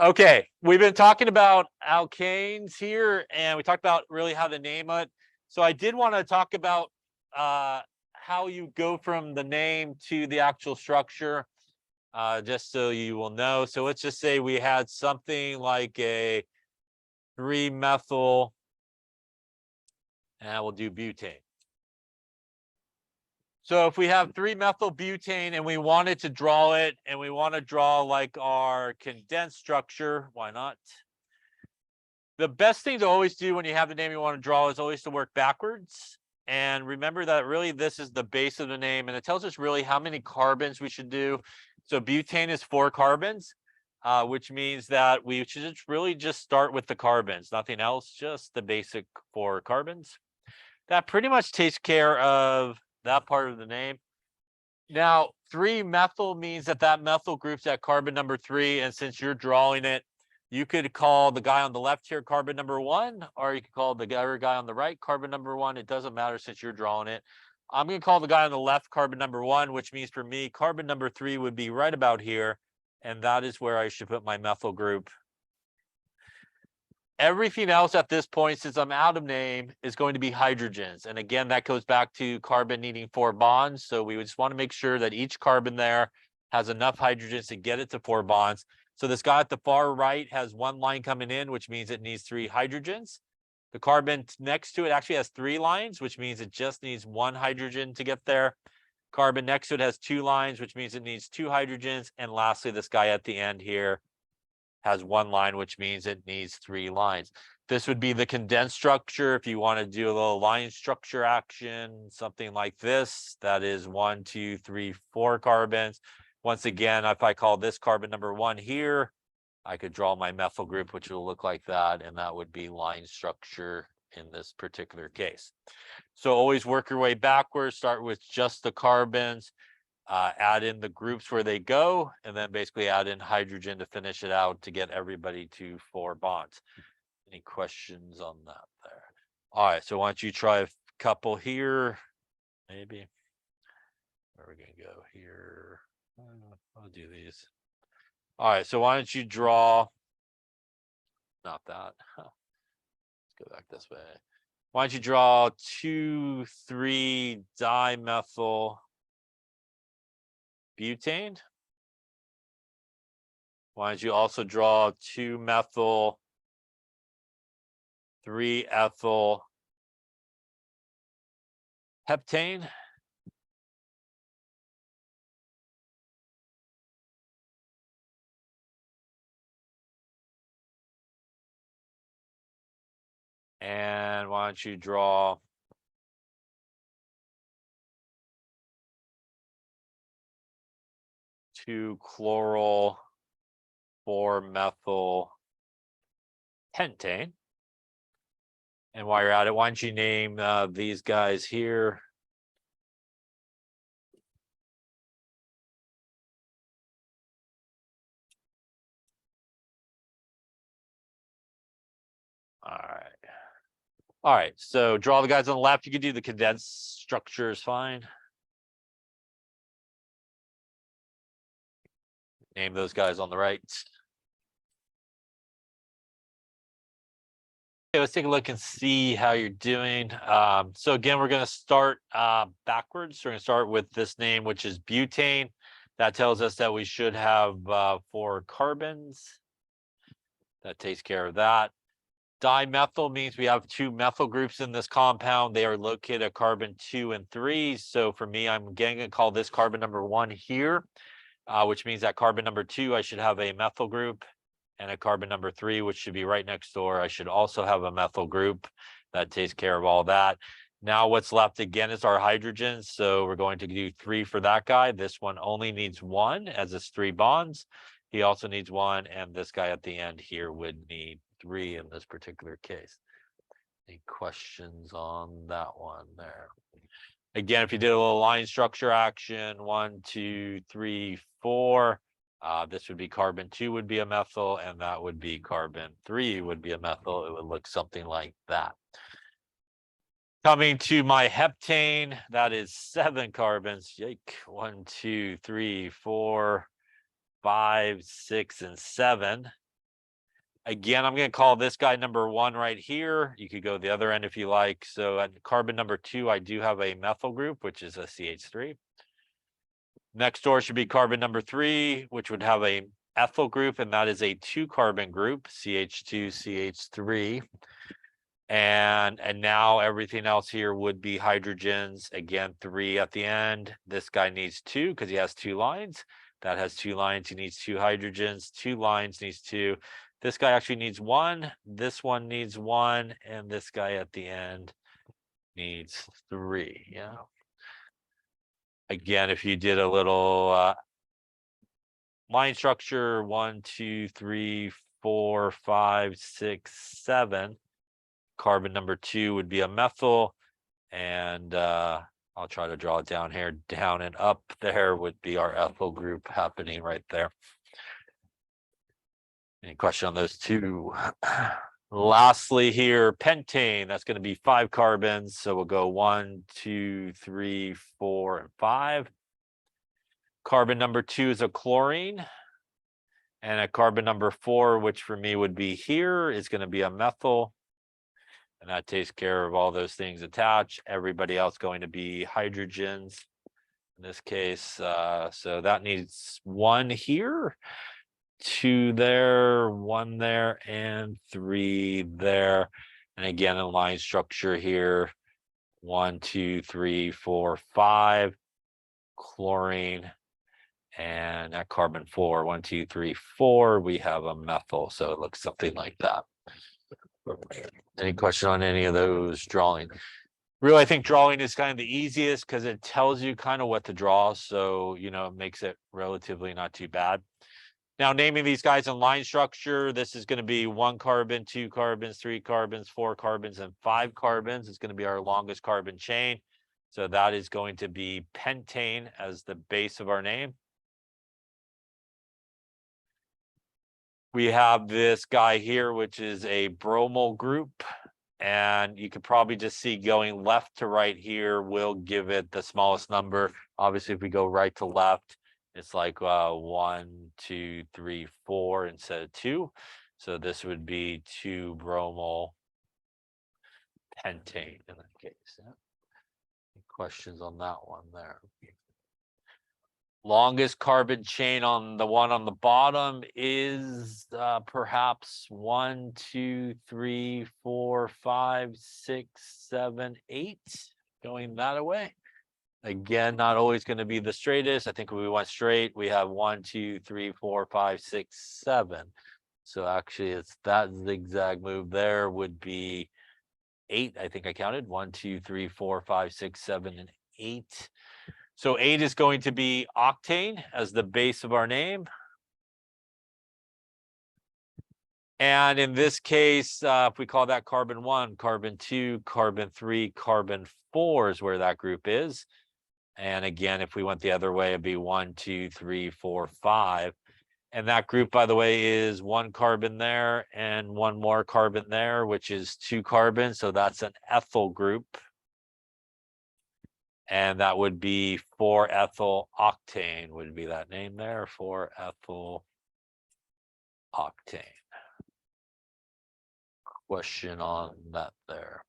Okay, we've been talking about alkanes here, and we talked about really how to name it. So I did want to talk about how you go from the name to the actual structure, just so you will know. So let's just say we had something like a 3-methyl, and we'll do butane. So if we have 3-methyl butane and we wanted to draw it, and we want to draw like our condensed structure, why not? The best thing to always do when you have the name you want to draw is always to work backwards. And remember that really this is the base of the name, and it tells us really how many carbons we should do. So butane is 4 carbons, which means that we should really just start with the carbons, nothing else, just the basic 4 carbons. That pretty much takes care of that part of the name. Now, 3-methyl means that methyl group's at carbon number 3, and since you're drawing it, you could call the guy on the left here carbon number 1, or you could call the other guy on the right carbon number 1. It doesn't matter since you're drawing it. I'm going to call the guy on the left carbon number 1, which means for me, carbon number 3 would be right about here, and that is where I should put my methyl group. Everything else at this point, since I'm out of name, is going to be hydrogens. And again, that goes back to carbon needing 4 bonds. So we just want to make sure that each carbon there has enough hydrogens to get it to 4 bonds. So this guy at the far right has 1 line coming in, which means it needs 3 hydrogens. The carbon next to it actually has 3 lines, which means it just needs 1 hydrogen to get there. Carbon next to it has 2 lines, which means it needs 2 hydrogens. And lastly, this guy at the end here has 1 line, which means it needs 3 lines. This would be the condensed structure. If you want to do a little line structure action, something like this, that is 1, 2, 3, 4 carbons. Once again, if I call this carbon number 1 here, I could draw my methyl group, which will look like that, and that would be line structure in this particular case. So always work your way backwards, start with just the carbons, add in the groups where they go, and then basically add in hydrogen to finish it out to get everybody to 4 bonds. Any questions on that there? All right, so why don't you try a couple here, maybe. Where are we going to go here? I'll do these. All right, so why don't you draw, not that. Let's go back this way. Why don't you draw 2,3-dimethyl butane? Why don't you also draw 2-methyl 3-ethyl heptane? And why don't you draw 2-chloral 4-methyl pentane? And while you're at it, why don't you name these guys here? All right, so draw the guys on the left. You can do the condensed structures fine. Name those guys on the right. Okay, let's take a look and see how you're doing. So again, we're going to start backwards. We're going to start with this name, which is butane. That tells us that we should have 4 carbons. That takes care of that. Dimethyl means we have 2 methyl groups in this compound. They are located at carbon 2 and 3. So for me, I'm again going to call this carbon number 1 here, which means that carbon number 2, I should have a methyl group. And a carbon number 3, which should be right next door, I should also have a methyl group. That takes care of all that. Now what's left again is our hydrogens. So we're going to do 3 for that guy. This one only needs 1, as it's 3 bonds. He also needs 1, and this guy at the end here would need 3 in this particular case. Any questions on that one there? Again, if you did a little line structure action, 1, 2, 3, 4. This would be carbon 2 would be a methyl, and that would be carbon 3 would be a methyl. It would look something like that. Coming to my heptane, that is 7 carbons. Yike. 1, 2, 3, 4, 5, 6, and 7. Again, I'm going to call this guy number 1 right here. You could go the other end if you like. So at carbon number 2, I do have a methyl group, which is a CH3. Next door should be carbon number 3, which would have a ethyl group, and that is a 2-carbon group, CH2, CH3. And now everything else here would be hydrogens. Again, 3 at the end. This guy needs 2 because he has 2 lines. That has 2 lines. He needs 2 hydrogens. 2 lines needs 2. This guy actually needs 1. This one needs 1. And this guy at the end needs 3. Yeah. Again, if you did a little line structure, 1, 2, 3, 4, 5, 6, 7. Carbon number 2 would be a methyl, and I'll try to draw it down here. Down and up there would be our ethyl group happening right there. Any question on those two? Lastly here, pentane, that's going to be 5 carbons. So we'll go 1, 2, 3, 4, and 5. Carbon number 2 is a chlorine. And a carbon number 4, which for me would be here, is going to be a methyl. And that takes care of all those things attached. Everybody else going to be hydrogens in this case. So that needs 1 here, 2 there, 1 there, and 3 there. And again, in line structure here, 1, 2, 3, 4, 5, chlorine. And at carbon 4, 1, 2, 3, 4, we have a methyl. So it looks something like that. Any question on any of those drawing? Really, I think drawing is kind of the easiest because it tells you kind of what to draw. So, you know, it makes it relatively not too bad. Now, naming these guys in line structure, this is going to be 1 carbon, 2 carbons, 3 carbons, 4 carbons, and 5 carbons. It's going to be our longest carbon chain. So that is going to be pentane as the base of our name. We have this guy here, which is a bromol group. And you could probably just see going left to right here will give it the smallest number. Obviously, if we go right to left, it's like 1, 2, 3, 4 instead of 2. So this would be 2-bromol pentane in that case. Yeah. Any questions on that one there? Longest carbon chain on the one on the bottom is perhaps 1, 2, 3, 4, 5, 6, 7, 8 going that way. Again, not always going to be the straightest. I think if we went straight, we have 1, 2, 3, 4, 5, 6, 7. So actually, it's that zigzag move there would be 8. I think I counted 1, 2, 3, 4, 5, 6, 7, and 8. So 8 is going to be octane as the base of our name. And in this case, if we call that carbon 1, carbon 2, carbon 3, carbon 4 is where that group is. And again, if we went the other way, it'd be 1, 2, 3, 4, 5. And that group, by the way, is 1 carbon there and 1 more carbon there, which is 2 carbons. So that's an ethyl group. And that would be 4-ethyl octane would be that name there, 4-ethyl octane. Question on that there.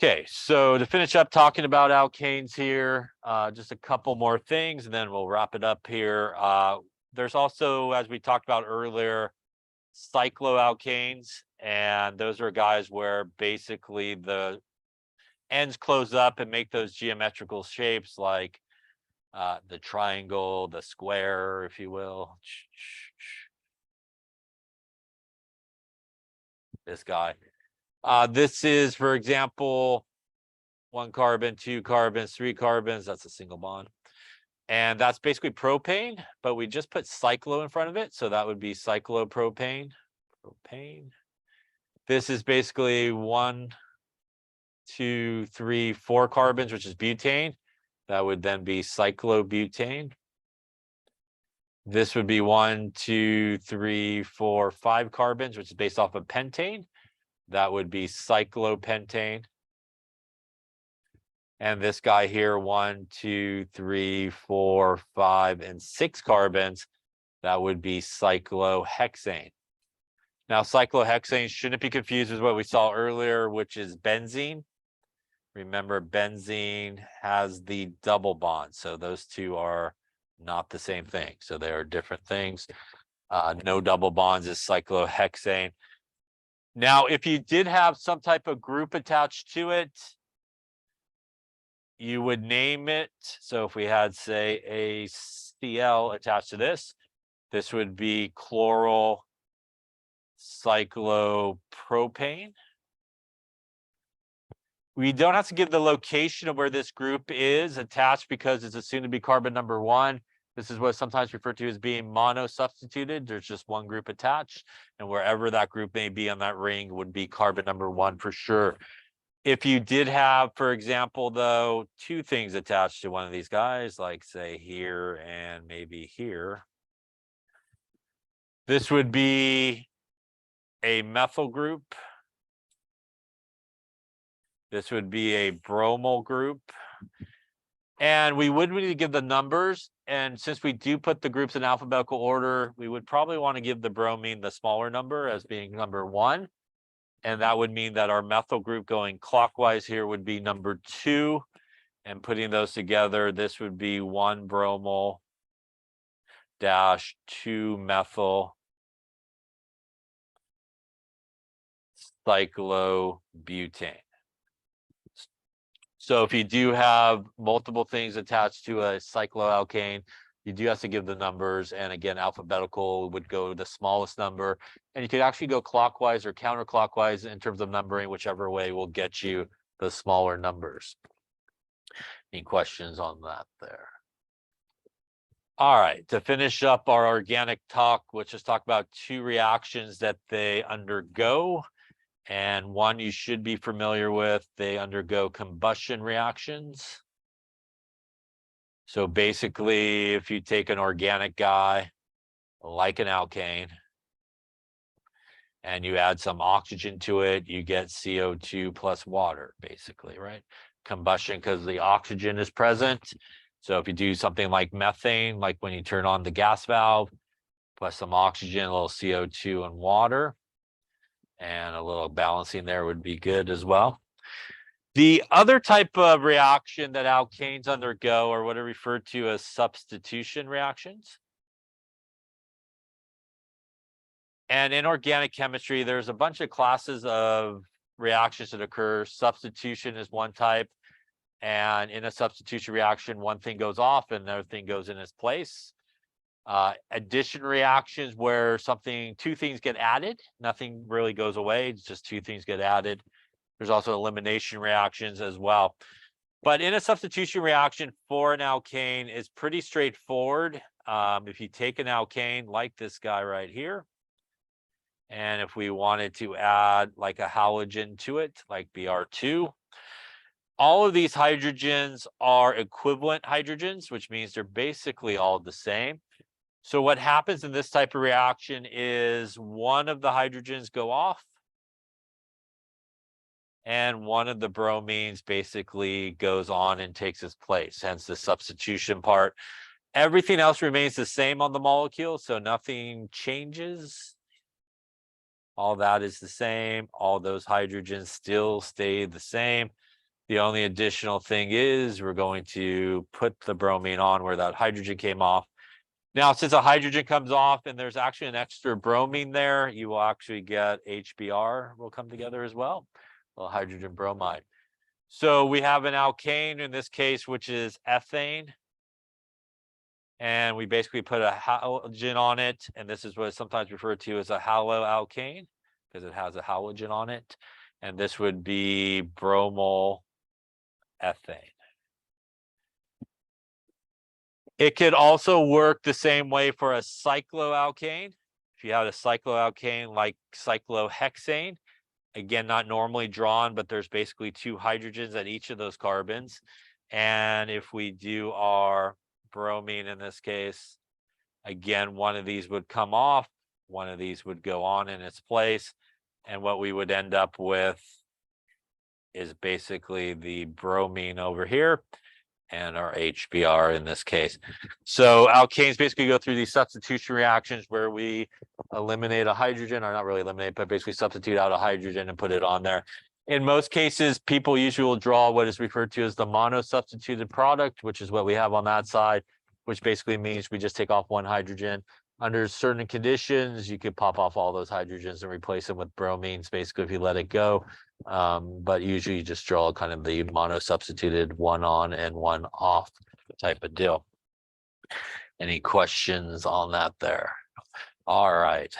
Okay, so to finish up talking about alkanes here, just a couple more things and then we'll wrap it up here. There's also, as we talked about earlier, cycloalkanes, and those are guys where basically the ends close up and make those geometrical shapes like the triangle, the square, if you will. This guy. This is, for example, 1 carbon, 2 carbons, 3 carbons. That's a single bond. And that's basically propane, but we just put cyclo in front of it. So that would be cyclopropane. Propane. This is basically 1, 2, 3, 4 carbons, which is butane. That would then be cyclobutane. This would be 1, 2, 3, 4, 5 carbons, which is based off of pentane. That would be cyclopentane. And this guy here, 1, 2, 3, 4, 5, and 6 carbons. That would be cyclohexane. Now, cyclohexane shouldn't be confused with what we saw earlier, which is benzene. Remember, benzene has the double bond, so those two are not the same thing. So they are different things. No double bonds is cyclohexane. Now, if you did have some type of group attached to it, you would name it. So if we had, say, a Cl attached to this would be chloral cyclopropane. We don't have to give the location of where this group is attached because it's assumed to be carbon number 1. This is what's sometimes referred to as being mono-substituted. There's just one group attached, and wherever that group may be on that ring would be carbon number 1 for sure. If you did have, for example, though, 2 things attached to one of these guys, like say here and maybe here, this would be a methyl group. This would be a bromol group. And we would need to give the numbers. And since we do put the groups in alphabetical order, we would probably want to give the bromine the smaller number as being number 1. And that would mean that our methyl group going clockwise here would be number 2. And putting those together, this would be 1 bromol dash 2 methyl cyclobutane. So if you do have multiple things attached to a cycloalkane, you do have to give the numbers. And again, alphabetical would go the smallest number. And you could actually go clockwise or counterclockwise in terms of numbering, whichever way will get you the smaller numbers. Any questions on that there? All right, to finish up our organic talk, let's just talk about 2 reactions that they undergo. And one you should be familiar with, they undergo combustion reactions. So basically, if you take an organic guy, like an alkane, and you add some oxygen to it, you get CO2 plus water, basically, right? Combustion because the oxygen is present. So if you do something like methane, like when you turn on the gas valve, plus some oxygen, a little CO2 and water, and a little balancing there would be good as well. The other type of reaction that alkanes undergo are what are referred to as substitution reactions. And in organic chemistry, there's a bunch of classes of reactions that occur. Substitution is one type. And in a substitution reaction, one thing goes off and another thing goes in its place. Addition reactions where 2 things get added, nothing really goes away, it's just 2 things get added. There's also elimination reactions as well. But in a substitution reaction for an alkane, it's pretty straightforward. If you take an alkane like this guy right here, and if we wanted to add like a halogen to it, like Br2, all of these hydrogens are equivalent hydrogens, which means they're basically all the same. So what happens in this type of reaction is one of the hydrogens go off and one of the bromines basically goes on and takes its place, hence the substitution part. Everything else remains the same on the molecule, so nothing changes. All that is the same. All those hydrogens still stay the same. The only additional thing is we're going to put the bromine on where that hydrogen came off. Now, since a hydrogen comes off and there's actually an extra bromine there, you will actually get HBr will come together as well, a little hydrogen bromide. So we have an alkane in this case, which is ethane. And we basically put a halogen on it. And this is what is sometimes referred to as a haloalkane because it has a halogen on it. And this would be bromol ethane. It could also work the same way for a cycloalkane. If you have a cycloalkane like cyclohexane, again, not normally drawn, but there's basically 2 hydrogens at each of those carbons. And if we do our bromine in this case, again, one of these would come off, one of these would go on in its place. And what we would end up with is basically the bromine over here. and our HBr in this case. So alkanes basically go through these substitution reactions where we eliminate a hydrogen, or not really eliminate, but basically substitute out a hydrogen and put it on there. In most cases, people usually will draw what is referred to as the mono-substituted product, which is what we have on that side, which basically means we just take off one hydrogen. Under certain conditions, you could pop off all those hydrogens and replace them with bromines, basically, if you let it go. But usually you just draw kind of the mono-substituted one on and one off type of deal. Any questions on that there? All right.